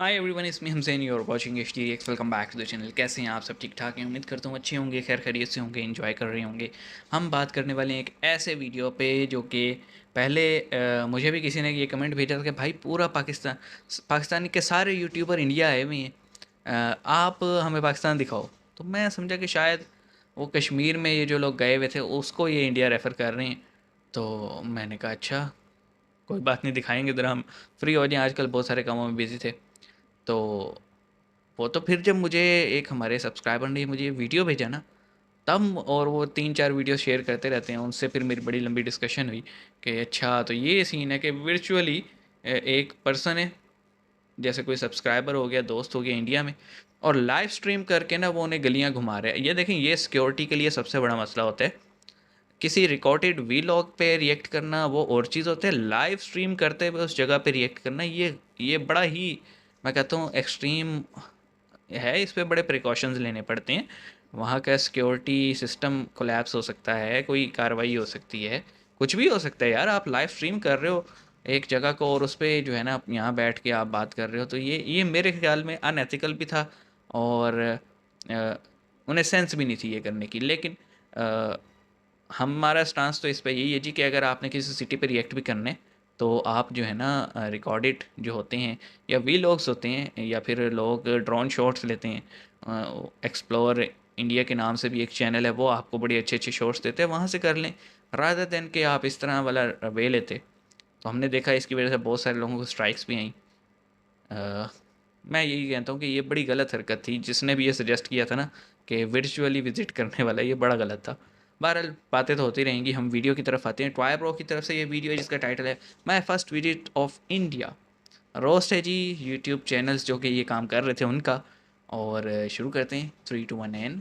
हाय everyone, इसमें हमसेन you are watching HTX। Welcome back to the channel. कैसे हैं आप? सब ठीक ठाक हैं? उम्मीद करता हूँ अच्छे होंगे, खैर खैरियत से होंगे, एंजॉय कर रहे होंगे। हम बात करने वाले हैं एक ऐसे वीडियो पे जो कि पहले मुझे भी किसी ने ये कमेंट भेजा था कि भाई पूरा पाकिस्तान के सारे यूट्यूबर इंडिया आए हुए हैं, आप हमें पाकिस्तान दिखाओ। तो मैं समझा कि शायद वो कश्मीर में ये जो लोग गए हुए थे उसको ये इंडिया रेफ़र कर रहे हैं। तो मैंने कहा अच्छा, कोई बात नहीं, दिखाएंगे ज़रा, हम फ्री हो जाएं, आजकल बहुत सारे कामों में बिज़ी थे। तो वो तो फिर जब मुझे एक हमारे सब्सक्राइबर ने मुझे वीडियो भेजा ना, तब और वो 3-4 वीडियो शेयर करते रहते हैं, उनसे फिर मेरी बड़ी लंबी डिस्कशन हुई कि अच्छा तो ये सीन है कि वर्चुअली एक पर्सन है, जैसे कोई सब्सक्राइबर हो गया, दोस्त हो गया इंडिया में, और लाइव स्ट्रीम करके ना वो उन्हें गलियां घुमा रहे हैं। ये देखें, ये सिक्योरिटी के लिए सबसे बड़ा मसला होता है। किसी रिकॉर्डेड वीलॉग पे रिएक्ट करना वो और चीज़ होता है, लाइव स्ट्रीम करते हुए उस जगह पे रिएक्ट करना ये बड़ा ही, मैं कहता हूँ, एक्सट्रीम है। इस पे बड़े प्रिकॉशंस लेने पड़ते हैं। वहाँ का सिक्योरिटी सिस्टम कोलैप्स हो सकता है, कोई कार्रवाई हो सकती है, कुछ भी हो सकता है यार। आप लाइव स्ट्रीम कर रहे हो एक जगह को, और उस पे जो है ना, आप यहाँ बैठ के आप बात कर रहे हो, तो ये मेरे ख्याल में अनएथिकल भी था। और उन्हें सेंस भी नहीं थी ये करने की। लेकिन अ, हमारा स्टांस तो इस पे यही है जी कि अगर आपने किसी सिटी पे रिएक्ट भी करना है, तो आप जो है ना, रिकॉर्डेड जो होते हैं या वीलॉग्स होते हैं, या फिर लोग ड्रोन शॉट्स लेते हैं, एक्सप्लोर इंडिया के नाम से भी एक चैनल है, वो आपको बड़े अच्छे अच्छे शॉट्स देते हैं, वहाँ से कर लें, रादर देन कि आप इस तरह वाला वे लेते। तो हमने देखा इसकी वजह से बहुत सारे लोगों को स्ट्राइक्स भी आई। अ, मैं यही कहता हूँ कि ये बड़ी गलत हरकत थी। जिसने भी ये सजेस्ट किया था ना कि वर्चुअली विजिट करने वाला, ये बड़ा गलत था। बहरहाल, बातें तो होती रहेंगी, हम वीडियो की तरफ आते हैं। ट्वाई प्रो की तरफ से ये वीडियो है जिसका टाइटल है my first visit of India. Roast है जी यूट्यूब चैनल्स जो कि ये काम कर रहे थे उनका। और शुरू करते हैं, 3 2 1 एंड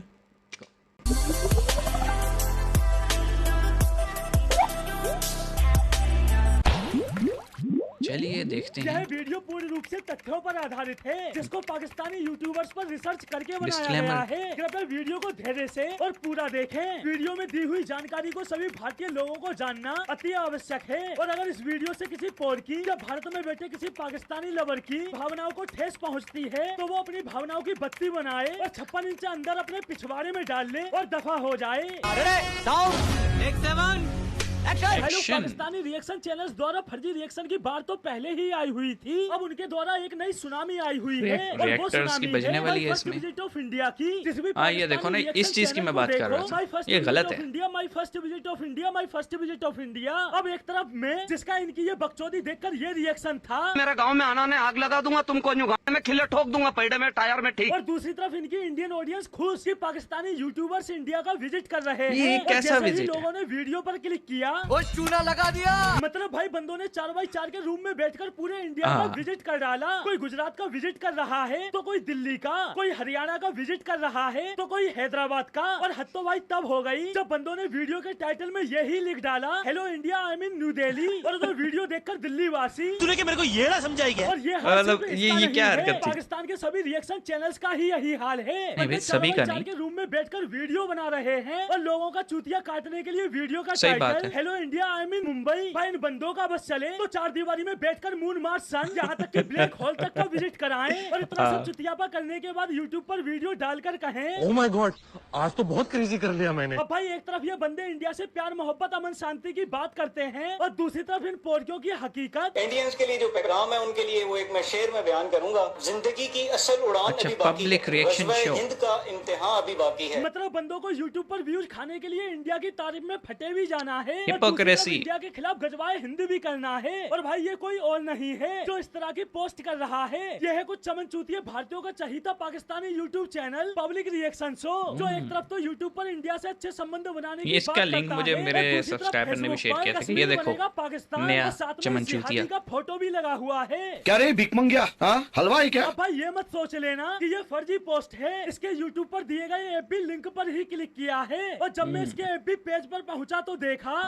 चलिए देखते यह हैं। वीडियो पूर्ण रूप से तथ्यों पर आधारित है, जिसको पाकिस्तानी यूट्यूबर्स पर रिसर्च करके बनाया गया डिस्क्लेमर। है। कृपया वीडियो को धैर्य से और पूरा देखें। वीडियो में दी हुई जानकारी को सभी भारतीय लोगों को जानना अति आवश्यक है, और अगर इस वीडियो से किसी पोर की या भारत में बैठे किसी पाकिस्तानी लवर की भावनाओं को ठेस पहुंचती है, तो वो अपनी भावनाओं की बत्ती बनाए और 56 इंच अंदर अपने पिछवाड़े में डाल ले और दफा हो जाए। Hello, action. Pakistani reaction channels द्वारा फर्जी रिएक्शन की बात तो पहले ही आई हुई थी। अब उनके द्वारा एक नई सुनामी आई हुई है, और वो रिएक्टर्स की सुनामी बजने है वाली माय है फर्स्ट इसमें। विजिट ऑफ इंडिया की। जिस भी हाँ, ये देखो पाकिस्तानी ना, इस रिएक्शन चीज़ की चैनल मैं को बात कर देखो, रहा था। माय फर्स्ट ये विजिट गलत ऑफ है। India, my first visit of India, my first visit of India. अब एक तरफ में जिसका इनकी ये बकचोदी देखकर ये रिएक्शन था, मेरे गांव में आना ने आग लगा दूंगा, तुमको न्यू गांव में खिल्ले ठोक दूंगा, पैडे में टायर में ठीक। और दूसरी तरफ इनकी इंडियन ऑडियंस खुश कि पाकिस्तानी यूट्यूबर्स इंडिया का विजिट कर रहे ये हैं। और कैसा जैसे ही विजिट है? लोगों ने वीडियो पर क्लिक किया, वो चूना लगा दिया। मतलब भाई बंदों ने 4x4 के रूम में बैठकर पूरे इंडिया का हाँ। विजिट कर डाला। कोई गुजरात का विजिट कर रहा है, तो कोई दिल्ली का, कोई हरियाणा का विजिट कर रहा है, तो कोई हैदराबाद का। और हद तो भाई तब हो गई जब बंदों ने वीडियो के टाइटल में यही लिख डाला, hello India, I mean new Delhi. और तो वीडियो देखकर दिल्ली वासी, तूने क्या मेरे को ये ना समझाई क्या? और ये हाल मतलब सिर्फ ये इसका ये नहीं क्या है, हरकत थी? पाकिस्तान के सभी रिएक्शन चैनल्स का ही यही हाल है। नहीं भाई, सभी का नहीं। के रूम में बैठकर वीडियो बना रहे हैं, और लोगों का चूतिया काटने के लिए वीडियो का सही बात टाइटल है। Hello India, I mean Mumbai. भाई इन बंदों का बस चले तो चार दीवारी में बैठकर मून मार्च सन, यहाँ तक कि ब्लैक होल तक का विजिट कराएं, और इतना सब चुतियापा करने के बाद यूट्यूब पर वीडियो डालकर कहें ओह माय गॉड, आज तो बहुत क्रेजी कर लिया मैंने। अब भाई एक तरफ ये बंदे इंडिया से प्यार मोहब्बत अमन शांति की बात करते हैं, और दूसरी तरफ इन पोरकियों की हकीकत। इंडियंस के लिए जो पैगाम है उनके लिए वो एक मैं शेर में बयान करूंगा। जिंदगी की असल उड़ान अच्छा, अभी बाकी पब्लिक है, रिएक्शन ग़ज़वा-ए शो। हिंद का इम्तिहान अभी बाकी है। मतलब बंदों को यूट्यूब पर व्यूज खाने के लिए इंडिया की तारीफ में फटे भी जाना है, और दूसरी तरफ हिपोक्रेसी। इंडिया के खिलाफ गजवाए हिंद भी करना है। और भाई ये कोई और नहीं है जो इस तरह की पोस्ट कर रहा है, यह है कुछ चमन चूतिए भारतीयों का चहीता Pakistani YouTube channel public reaction show, जो एक तरफ तो यूट्यूब पर इंडिया से अच्छे संबंध बनाने की इसका बात लिंक करता मुझे है, मेरे और दूसरी तरफ सब्सक्राइबर ने भी फेसबुक शेयर पर किया था कि कश्मीर ये देखो, बनेगा पाकिस्तान, नया और साथ में चमन जिहादी चूतिया। का फोटो भी लगा हुआ है। क्या रे भिख मंगिया, हाँ हलवाई क्या? अब भाई ये मत सोच लेना कि ये फर्जी पोस्ट है। इसके यूट्यूब पर दिए गए एफबी लिंक पर ही क्लिक किया है, और जब मैं इसके एफबी पेज पर पहुंचा तो देखा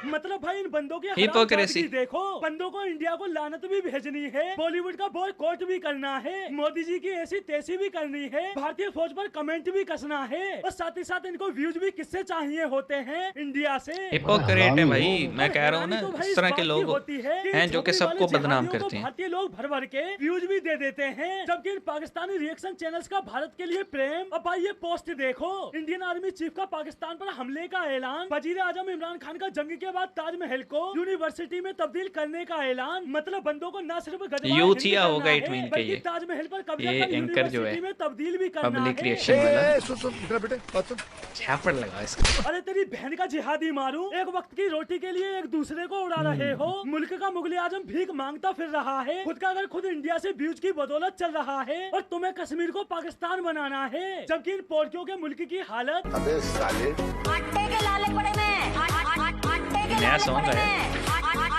मतलब भाई इन बंदों की Hypocrisy। हरामजादगी देखो। बंदों को इंडिया को लानत भी भेजनी है, बॉलीवुड का बॉयकॉट भी करना है, मोदी जी की ऐसी तैसी भी करनी है, भारतीय फौज पर कमेंट भी कसना है, और साथ ही साथ इनको व्यूज भी किससे चाहिए होते हैं? इंडिया से। हिपोक्रेट है भाई, मैं कह रहा हूँ ना, तो भाई इस तरह के बात की लोग होती है कि हैं जो कि छोकरी सबको वाले बदनाम जिहादियों को करते हैं। भारतीय लोग भर भर के व्यूज भी दे देते हैं, जबकि इन पाकिस्तानी रिएक्शन चैनल्स का भारत के लिए प्रेम। अब भाई ये पोस्ट देखो, इंडियन आर्मी चीफ का पाकिस्तान पर हमले का ऐलान, वजीर आजम इमरान खान का जंग के बाद ताजमहल को यूनिवर्सिटी में तब्दील करने का ऐलान। मतलब बंदों को न सिर्फ गजवा यूथिया हिंद होगा करना इट है, मीन के बल्कि ये ताजमहल पर कब्जा ये कर एंकर जो है यूनिवर्सिटी में तब्दील भी करना पब्लिक है। रिएक्शन वाला इधर बेटे बात सुन। छापड़ लगा इसका। अरे तेरी बहन का जिहादी मारूं, एक वक्त की रोटी के लिए एक दूसरे को उड़ा रहे हो। मुल्क का मुगले आजम भीख मांगता फिर रहा है, खुद का घर खुद इंडिया से व्यूज की बदौलत चल रहा है, और तुम्हें कश्मीर को पाकिस्तान बनाना है, जबकि इन पोर्कियों के मुल्क की हालत। अबे साले आटे के लाले पड़े में आटे के नया लाले सॉन्ग पड़े है। में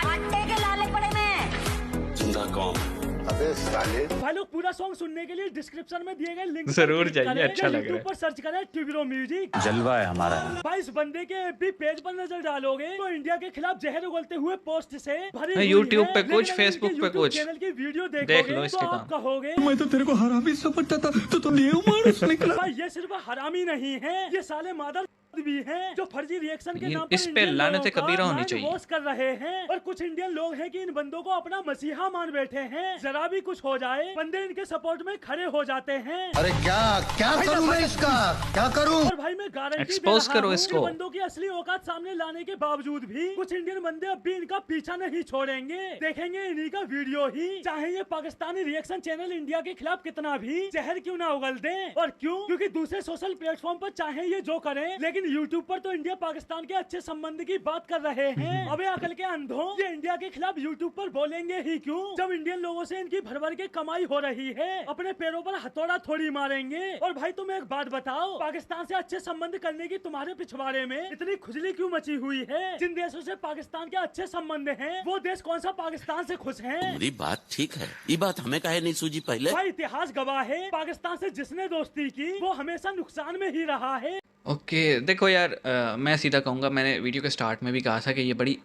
आटे के लाले पड़े में। जिंदा कौन? अबे साले भाई लोग पूरा सॉन्ग सुनने के लिए डिस्क्रिप्शन में दिए गए लिंक जरूर जाइए, अच्छा लग रहा है। यूट्यूब पर सर्च करें ट्यूबिरो म्यूजिक। जलवा है हमारा। भाई इस बंदे के एफबी पेज पर नजर डालोगे तो इंडिया के खिलाफ जहर उगलते हुए पोस्ट से भरी हुई यूट्यूब है। पे लेकिन कुछ, अगर फेसबुक इनके पे यूट्यूब कुछ। चैनल की वीडियो देख देखोगे लो तो इसके आप काम। कहोगे मैं तो तेरे को हरामी समझता था, तो मानुस निकला। भाई ये सिर्फ हरामी नहीं है, ये साले मादर भी हैं जो फर्जी रिएक्शन के नाम पर इस पे इंडियन लानत लोगों का कबीरा होनी माइंड चाहिए। वॉश कर रहे हैं, और कुछ इंडियन लोग हैं कि इन बंदों को अपना मसीहा मान बैठे हैं। जरा भी कुछ हो जाए बंदे इनके सपोर्ट में खड़े हो जाते हैं। अरे क्या क्या करूं मैं इसका, क्या करूं? और भाई मैं गारंटी दे Expose रहा करो हूं इसको। कि बंदों की असली औकात सामने लाने के बावजूद भी कुछ इंडियन बंदे अब भी इनका पीछा नहीं छोड़ेंगे। देखेंगे इन्हीं का वीडियो ही, चाहे ये पाकिस्तानी रिएक्शन चैनल इंडिया के खिलाफ कितना भी जहर क्यों ना उगल दें। और क्यों? क्योंकि दूसरे सोशल प्लेटफॉर्म पर चाहे ये जो करें, लेकिन यूट्यूब पर तो इंडिया पाकिस्तान के अच्छे संबंध की बात कर रहे हैं। अबे अकल के अंधों, ये इंडिया के खिलाफ यूट्यूब पर बोलेंगे ही क्यों, जब इंडियन लोगों से इनकी भर भर के कमाई हो रही है। अपने पैरों पर हथौड़ा थोड़ी मारेंगे। और भाई तुम एक बात बताओ, पाकिस्तान से अच्छे संबंध करने की तुम्हारे पिछवाड़े में इतनी खुजली क्यों मची हुई है? जिन देशों से पाकिस्तान के अच्छे संबंध हैं, वो देश कौन सा पाकिस्तान से खुश हैं? तुम्हारी बात ठीक है, ये बात हमें काहे नहीं सूझी पहले? भाई इतिहास गवाह है, पाकिस्तान से जिसने दोस्ती की वो हमेशा नुकसान में ही रहा है। ओके देखो यार, मैं सीधा कहूँगा, मैंने वीडियो के स्टार्ट में भी कहा था कि ये बड़ी,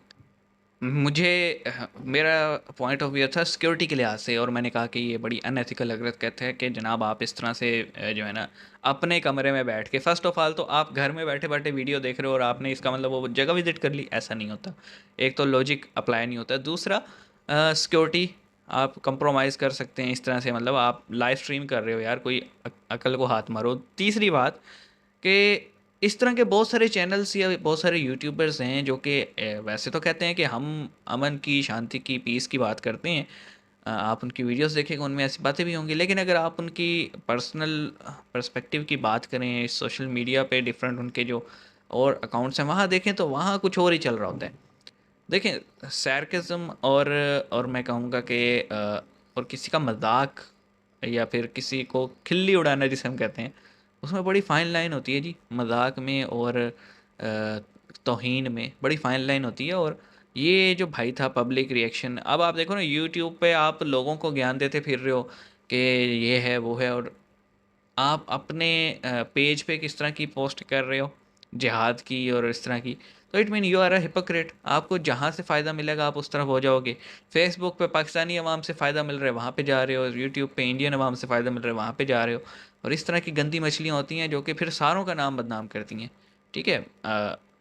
मुझे मेरा पॉइंट ऑफ व्यू था सिक्योरिटी के लिहाज से, और मैंने कहा कि ये बड़ी अनएथिकल हरकत कहते हैं कि जनाब आप इस तरह से जो है ना अपने कमरे में बैठ के, फ़र्स्ट ऑफ ऑल तो आप घर में बैठे बैठे वीडियो देख रहे हो और आपने इसका मतलब वो जगह विजिट कर ली, ऐसा नहीं होता। एक तो लॉजिक अप्लाई नहीं होता, दूसरा सिक्योरिटी आप कंप्रोमाइज़ कर सकते हैं इस तरह से, मतलब आप लाइव स्ट्रीम कर रहे हो यार, कोई अकल को हाथ मारो। तीसरी बात कि इस तरह के बहुत सारे चैनल्स या बहुत सारे यूट्यूबर्स हैं जो कि वैसे तो कहते हैं कि हम अमन की, शांति की, पीस की बात करते हैं। आप उनकी वीडियोस देखेंगे, उनमें ऐसी बातें भी होंगी, लेकिन अगर आप उनकी पर्सनल पर्सपेक्टिव की बात करें, सोशल मीडिया पे डिफरेंट उनके जो और अकाउंट्स हैं वहाँ देखें तो वहाँ कुछ और ही चल रहा होता है। देखें सैरकिज़म और मैं कहूँगा कि और किसी का मजाक या फिर किसी को खिल्ली उड़ाना जिसे हम कहते हैं, उसमें बड़ी फ़ाइन लाइन होती है जी। मजाक में और तौहीन में बड़ी फ़ाइन लाइन होती है। और ये जो भाई था पब्लिक रिएक्शन, अब आप देखो ना यूट्यूब पे आप लोगों को ज्ञान देते फिर रहे हो कि ये है वो है, और आप अपने पेज पे किस तरह की पोस्ट कर रहे हो जिहाद की और इस तरह की, तो it mean you are a hypocrite. आपको जहाँ से फ़ायदा मिलेगा आप उस तरफ हो जाओगे। फेसबुक पे पाकिस्तानी अवाम से फ़ायदा मिल रहा है वहाँ पे जा रहे हो, यूट्यूब पे इंडियन अवाम से फ़ायदा मिल रहा है वहाँ पे जा रहे हो, और इस तरह की गंदी मछलियाँ होती हैं जो कि फिर सारों का नाम बदनाम करती हैं। ठीक है,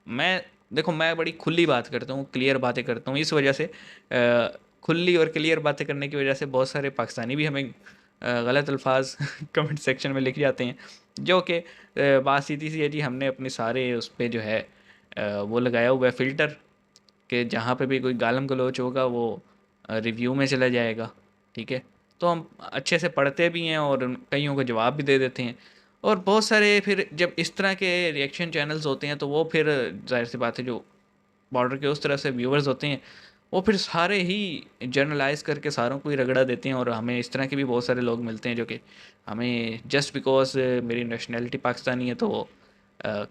मैं देखो मैं बड़ी खुली बात करता हूँ, क्लियर बातें करता हूँ, इस वजह से खुली और क्लियर बातें करने की वजह से बहुत सारे पाकिस्तानी भी हमें गलत अल्फाज कमेंट सेक्शन में लिख जाते हैं, जो कि बात सीधी सी है जी। हमने अपने सारे उस पर जो है वो लगाया हुआ है फ़िल्टर कि जहाँ पे भी कोई गालम गलोच होगा वो रिव्यू में चला जाएगा। ठीक है, तो हम अच्छे से पढ़ते भी हैं और कईयों को जवाब भी दे देते हैं। और बहुत सारे फिर जब इस तरह के रिएक्शन चैनल्स होते हैं तो वो फिर जाहिर सी बात है जो बॉर्डर के उस तरह से व्यूवर्स होते हैं वो फिर सारे ही जर्नलाइज करके सारों को ही रगड़ा देते हैं। और हमें इस तरह के भी बहुत सारे लोग मिलते हैं जो कि हमें जस्ट बिकॉज मेरी नेशनैलिटी पाकिस्तानी है तो वो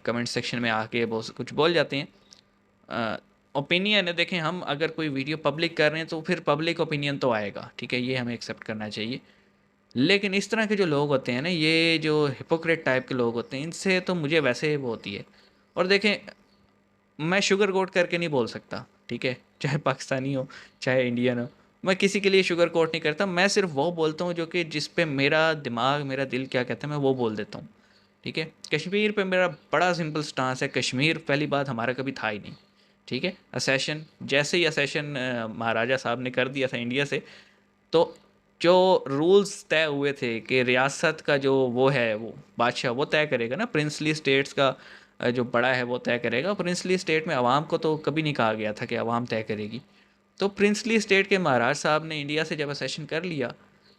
कमेंट सेक्शन में आके बहुत कुछ बोल जाते हैं। ओपिनियन है, देखें हम अगर कोई वीडियो पब्लिक कर रहे हैं तो फिर पब्लिक ओपिनियन तो आएगा, ठीक है, ये हमें एक्सेप्ट करना चाहिए। लेकिन इस तरह के जो लोग होते हैं ना, ये जो हिपोक्रेट टाइप के लोग होते हैं, इनसे तो मुझे वैसे वो होती है। और देखें मैं शुगर कोट करके नहीं बोल सकता, ठीक है, चाहे पाकिस्तानी हो चाहे इंडियन हो, मैं किसी के लिए शुगर कोट नहीं करता। मैं सिर्फ वो बोलता हूँ जो कि जिस पे मेरा दिमाग मेरा दिल क्या कहता है मैं वो बोल देता हूँ, ठीक है। कश्मीर पे मेरा बड़ा सिंपल स्टांस है, कश्मीर पहली बात हमारा कभी था ही नहीं, ठीक है। असेशन जैसे ही असेशन महाराजा साहब ने कर दिया था इंडिया से, तो जो रूल्स तय हुए थे कि रियासत का जो वो है वो बादशाह वो तय करेगा ना, प्रिंसली स्टेट्स का जो बड़ा है वो तय करेगा। प्रिंसली स्टेट में आवाम को तो कभी नहीं कहा गया था कि आवाम तय करेगी। तो प्रिंसली स्टेट के महाराज साहब ने इंडिया से जब असेशन कर लिया,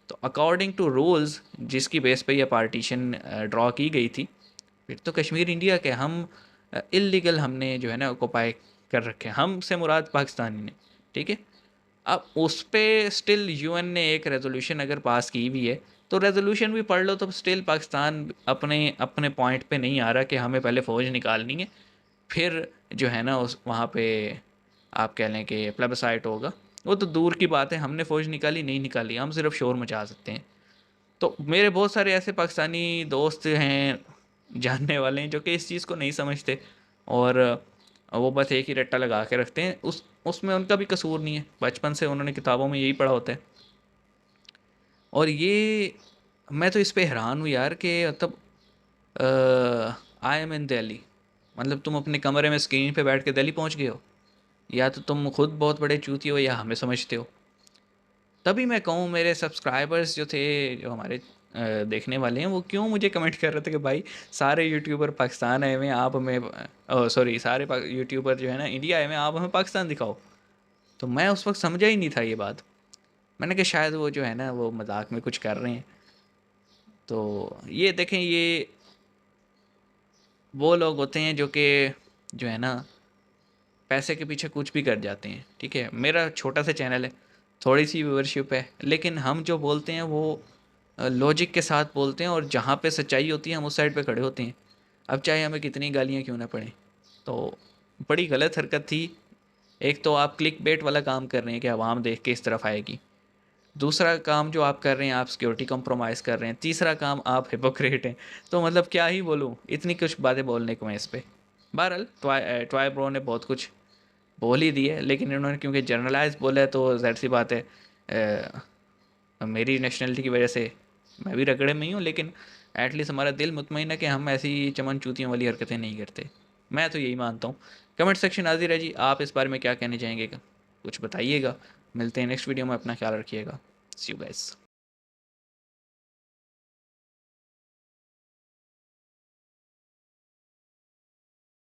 तो अकॉर्डिंग टू रूल्स जिसकी बेस पे यह पार्टीशन ड्रॉ की गई थी, फिर तो कश्मीर इंडिया के हम इलीगल हमने जो है ना ऑक्यूपाई कर रखे हैं, हम से मुराद पाकिस्तानी ने, ठीक है। अब उस पे स्टिल यूएन ने एक रेजोल्यूशन अगर पास की हुई है, तो रेजोल्यूशन भी पढ़ लो, तो स्टिल पाकिस्तान अपने अपने पॉइंट पे नहीं आ रहा कि हमें पहले फ़ौज निकालनी है, फिर जो है ना उस वहाँ पे आप कह लें कि प्लेबसाइट होगा। वो तो दूर की बात है, हमने फ़ौज निकाली नहीं निकाली, हम सिर्फ शोर मचा सकते हैं। तो मेरे बहुत सारे ऐसे पाकिस्तानी दोस्त हैं, जानने वाले हैं, जो कि इस चीज़ को नहीं समझते और वो बस एक ही रट्टा लगा के रखते हैं। उसमें उनका भी कसूर नहीं है, बचपन से उन्होंने किताबों में यही पढ़ा होता है। और ये मैं तो इस पे हैरान हूँ यार कि मतलब आई एम इन दिल्ली, मतलब तुम अपने कमरे में स्क्रीन पे बैठ के दिल्ली पहुँच गए हो, या तो तुम खुद बहुत बड़े चूती हो या हमें समझते हो। तभी मैं कहूँ मेरे सब्सक्राइबर्स जो थे, जो हमारे देखने वाले हैं, वो क्यों मुझे कमेंट कर रहे थे कि भाई सारे यूट्यूबर पाकिस्तान आए हुए हैं, आप हमें सॉरी सारे यूट्यूबर जो है ना इंडिया आए हुए हैं, आप हमें पाकिस्तान दिखाओ। तो मैं उस वक्त समझा ही नहीं था ये बात। मैंने कहा शायद वो जो है ना वो मजाक में कुछ कर रहे हैं। तो ये देखें, ये वो लोग होते हैं जो कि जो है ना पैसे के पीछे कुछ भी कर जाते हैं, ठीक है। मेरा छोटा सा चैनल है, थोड़ी सी व्यूअरशिप है, लेकिन हम जो बोलते हैं वो लॉजिक के साथ बोलते हैं, और जहाँ पे सच्चाई होती है हम उस साइड पे खड़े होते हैं, अब चाहे हमें कितनी गालियाँ क्यों ना पड़ें। तो बड़ी गलत हरकत थी। एक तो आप क्लिक बेट वाला काम कर रहे हैं कि आवाम देख के इस तरफ आएगी, दूसरा काम जो आप कर रहे हैं आप सिक्योरिटी कॉम्प्रोमाइज़ कर रहे हैं, तीसरा काम आप हिपोक्रेट हैं। तो मतलब क्या ही बोलूँ, इतनी कुछ बातें बोलने को मैं इस पर। बहरहाल टॉय ब्रो ने बहुत कुछ बोल ही दी है, लेकिन इन्होंने क्योंकि जनरलाइज बोला है तो ज़ाहिर सी बात है मेरी नेशनलिटी की वजह से मैं भी रगड़े में ही हूँ, लेकिन एटलीस्ट हमारा दिल मुतमईन है कि हम ऐसी चमन चूतियों वाली हरकतें नहीं करते। मैं तो यही मानता हूँ। कमेंट सेक्शन हाजिर है जी, आप इस बारे में क्या कहने चाहेंगे, कुछ बताइएगा। मिलते हैं नेक्स्ट वीडियो में, अपना ख्याल रखिएगा। सी यू गाइस।